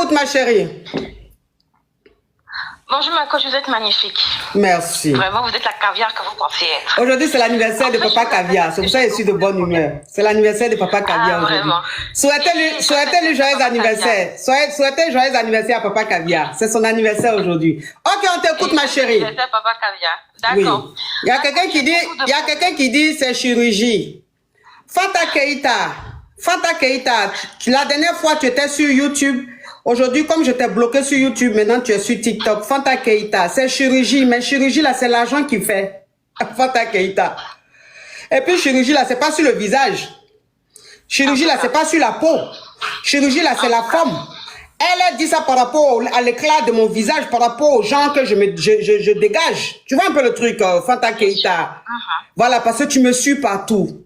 t'écoute, ma chérie. Bonjour ma coach, vous êtes magnifique. Merci. Vraiment, vous êtes la caviar que vous pensiez être. Aujourd'hui, c'est l'anniversaire de Papa Caviar. C'est pour ça que je suis de bonne humeur. C'est l'anniversaire de Papa Caviar aujourd'hui. Souhaitez-lui joyeux anniversaire. Souhaitez joyeux anniversaire à Papa Caviar. C'est son anniversaire aujourd'hui. Ok, on t'écoute, ma chérie. Anniversaire Papa Caviar. D'accord. Oui. Il y a quelqu'un qui dit c'est chirurgie. Fanta Keita, la dernière fois tu étais sur YouTube. Aujourd'hui, comme je t'ai bloqué sur YouTube, maintenant tu es sur TikTok. Fanta Keita, c'est chirurgie, mais chirurgie là, c'est l'argent qui fait. Fanta Keita. Et puis chirurgie là, c'est pas sur le visage. Chirurgie là, c'est pas sur la peau. Chirurgie là, c'est la forme. Elle a dit ça par rapport à l'éclat de mon visage, par rapport aux gens que je dégage. Tu vois un peu le truc, Fanta Keita. Voilà, parce que tu me suis partout.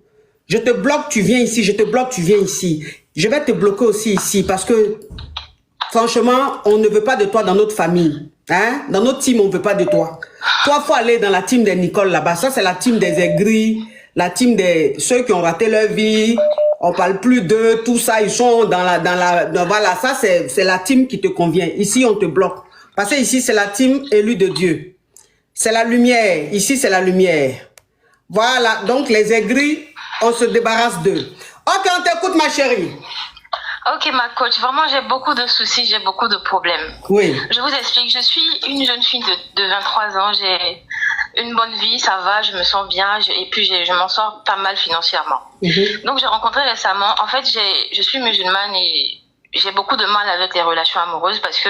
Je te bloque, tu viens ici. Je te bloque, tu viens ici. Je vais te bloquer aussi ici parce que franchement, on ne veut pas de toi dans notre famille. Hein? Dans notre team, on ne veut pas de toi. Toi, il faut aller dans la team des Nicole là-bas. Ça, c'est la team des aigris, la team des ceux qui ont raté leur vie. On ne parle plus d'eux, tout ça. Ils sont voilà, ça, c'est la team qui te convient. Ici, on te bloque. Parce que ici, c'est la team élue de Dieu. C'est la lumière. Ici, c'est la lumière. Voilà. Donc, les aigris, on se débarrasse d'eux. Ok, on t'écoute, ma chérie. Ok, ma coach, vraiment, j'ai beaucoup de soucis, j'ai beaucoup de problèmes. Oui. Je vous explique, je suis une jeune fille de 23 ans, j'ai une bonne vie, ça va, je me sens bien, et puis je m'en sors pas mal financièrement. Donc, j'ai rencontré récemment, en fait, je suis musulmane et j'ai beaucoup de mal avec les relations amoureuses parce que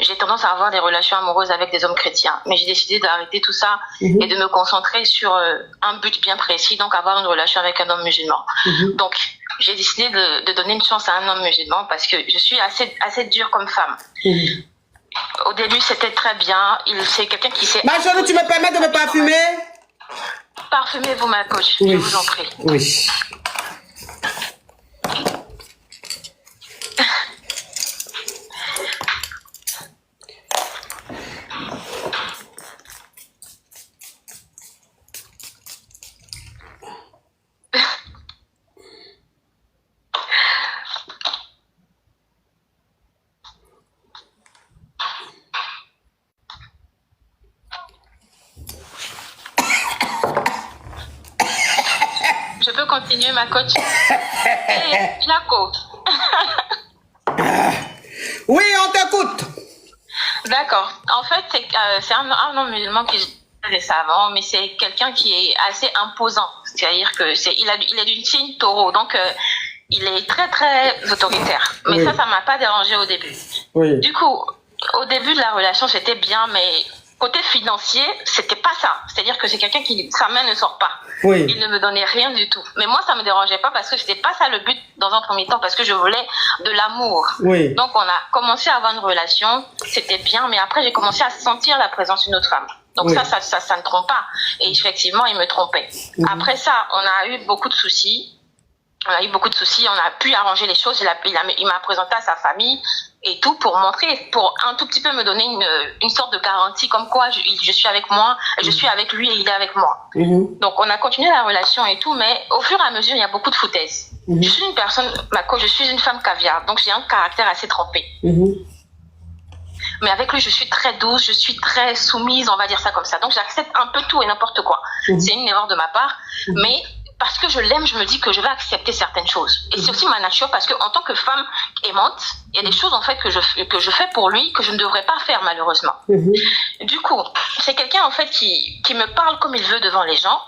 j'ai tendance à avoir des relations amoureuses avec des hommes chrétiens. Mais j'ai décidé d'arrêter tout ça et de me concentrer sur un but bien précis, donc avoir une relation avec un homme musulman. Donc, j'ai décidé de donner une chance à un homme musulman parce que je suis assez dure comme femme. Au début, c'était très bien. C'est quelqu'un qui sait... Ma chérie, tu me permets de me parfumer? Parfumez-vous, ma coach, je vous en prie. Oui. Je peux continuer, ma coach? Jaco. Oui, on t'écoute. D'accord. En fait, c'est un homme musulman qui est récemment, mais c'est quelqu'un qui est assez imposant. C'est-à-dire que il est d'une signe taureau, donc il est très très autoritaire. Mais ça m'a pas dérangé au début. Oui. Du coup, au début de la relation, c'était bien, mais côté financier, c'était pas ça. C'est-à-dire que c'est quelqu'un qui, sa main ne sort pas. Oui. Il ne me donnait rien du tout. Mais moi, ça me dérangeait pas parce que c'était pas ça le but dans un premier temps, parce que je voulais de l'amour. Oui. Donc, on a commencé à avoir une relation, c'était bien, mais après, j'ai commencé à sentir la présence d'une autre femme. Donc ça ne trompe pas. Et effectivement, il me trompait. Après ça, on a eu beaucoup de soucis. On a pu arranger les choses. Il m'a présenté à sa famille et tout pour montrer, pour un tout petit peu me donner une sorte de garantie comme quoi je suis avec moi, je suis avec lui et il est avec moi. Donc on a continué la relation et tout, mais au fur et à mesure, il y a beaucoup de foutaises. Je suis une personne, je suis une femme caviar, donc j'ai un caractère assez trempé. Mais avec lui, je suis très douce, je suis très soumise, on va dire ça comme ça. Donc j'accepte un peu tout et n'importe quoi. C'est une erreur de ma part, mais parce que je l'aime, je me dis que je vais accepter certaines choses. Et c'est aussi ma nature parce que en tant que femme aimante, il y a des choses en fait que je fais pour lui que je ne devrais pas faire malheureusement. Du coup, c'est quelqu'un en fait qui me parle comme il veut devant les gens.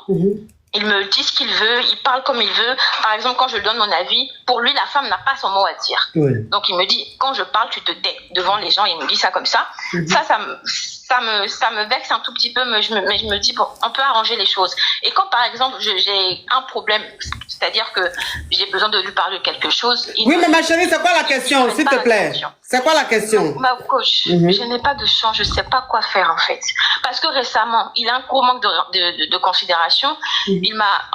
Il me dit ce qu'il veut, il parle comme il veut. Par exemple, quand je lui donne mon avis, pour lui, la femme n'a pas son mot à dire. Donc, il me dit, quand je parle, tu te tais devant les gens. Il me dit ça comme ça. Ça me vexe un tout petit peu, mais je me dis, bon, on peut arranger les choses. Et quand, par exemple, j'ai un problème, c'est-à-dire que j'ai besoin de lui parler de quelque chose... Oui, mais ma chérie, c'est quoi la question, s'il te plaît? C'est quoi la question? Ma coach, je n'ai pas de chance, je ne sais pas quoi faire, en fait. Parce que récemment, il a un gros manque de considération.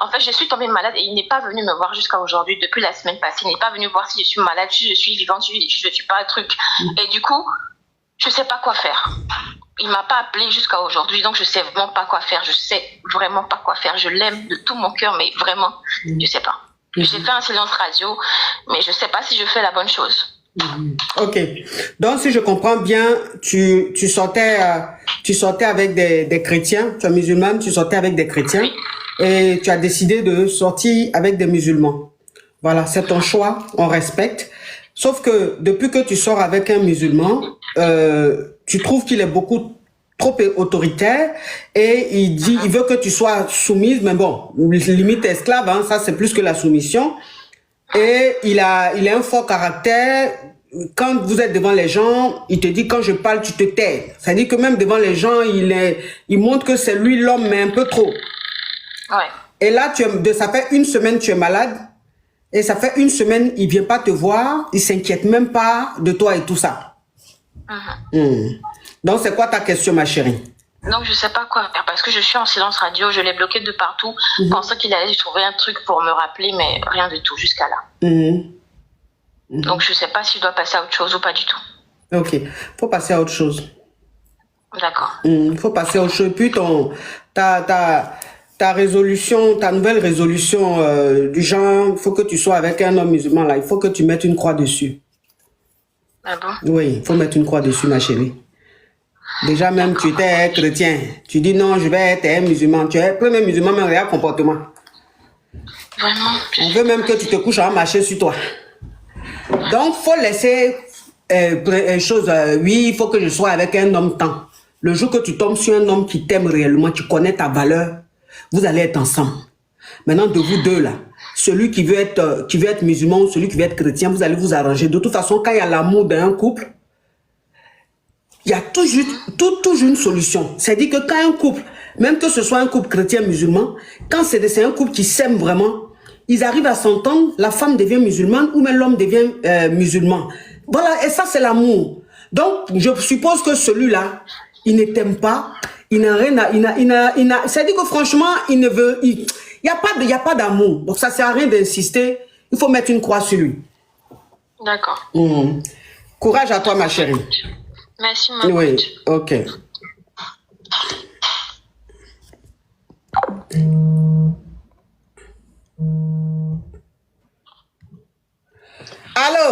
En fait, je suis tombée malade et il n'est pas venu me voir jusqu'à aujourd'hui, depuis la semaine passée. Il n'est pas venu voir si je suis malade, si je suis vivante, si je ne suis pas un truc. Et du coup, je ne sais pas quoi faire. Il m'a pas appelé jusqu'à aujourd'hui, donc je sais vraiment pas quoi faire. Je sais vraiment pas quoi faire. Je l'aime de tout mon cœur, mais vraiment, je sais pas. J'ai fait un silence radio, mais je sais pas si je fais la bonne chose. Ok. Donc, si je comprends bien, tu sortais avec des chrétiens, tu es musulmane, tu sortais avec des chrétiens et tu as décidé de sortir avec des musulmans. Voilà, c'est ton choix, on respecte. Sauf que depuis que tu sors avec un musulman, tu trouves qu'il est beaucoup trop autoritaire et il veut que tu sois soumise, mais bon, limite esclave, hein, ça c'est plus que la soumission. Et il a un fort caractère. Quand vous êtes devant les gens, il te dit quand je parle, tu te tais. C'est-à-dire que même devant les gens, il montre que c'est lui l'homme, mais un peu trop. Ouais. Et là, ça fait une semaine tu es malade. Et ça fait une semaine, il vient pas te voir. Il s'inquiète même pas de toi et tout ça. Donc, c'est quoi ta question, ma chérie? Donc, je sais pas quoi faire parce que je suis en silence radio, je l'ai bloqué de partout, pensant qu'il allait trouver un truc pour me rappeler, mais rien du tout jusqu'à là. Donc, je sais pas si je dois passer à autre chose ou pas du tout. Ok, faut passer à autre chose. D'accord. Faut passer à autre chose. Puis ta résolution, ta nouvelle résolution du genre, il faut que tu sois avec un homme musulman là, il faut que tu mettes une croix dessus. Ah bon? Oui, il faut mettre une croix dessus, ma chérie. Déjà même, tu étais chrétien. Tu dis non, je vais être un musulman. Tu es premier musulman, mais regarde comportement. Vraiment? On veut même que tu te couches à marcher sur toi. Donc, faut laisser oui, il faut que je sois avec un homme tant. Le jour que tu tombes sur un homme qui t'aime réellement, tu connais ta valeur, vous allez être ensemble. Maintenant, de vous deux là, celui qui veut être musulman ou celui qui veut être chrétien, vous allez vous arranger. De toute façon, quand il y a l'amour d'un couple, il y a toujours une solution. C'est-à-dire que quand un couple, même que ce soit un couple chrétien-musulman, quand c'est un couple qui s'aime vraiment, ils arrivent à s'entendre, la femme devient musulmane ou même l'homme devient musulman. Voilà, et ça c'est l'amour. Donc, je suppose que celui-là, il ne t'aime pas, il n'a rien à... C'est-à-dire que franchement, il ne veut... Il n'y a pas d'amour. Donc, ça ne sert à rien d'insister. Il faut mettre une croix sur lui. D'accord. Courage à toi, ma chérie. Merci, ma Oui, ok.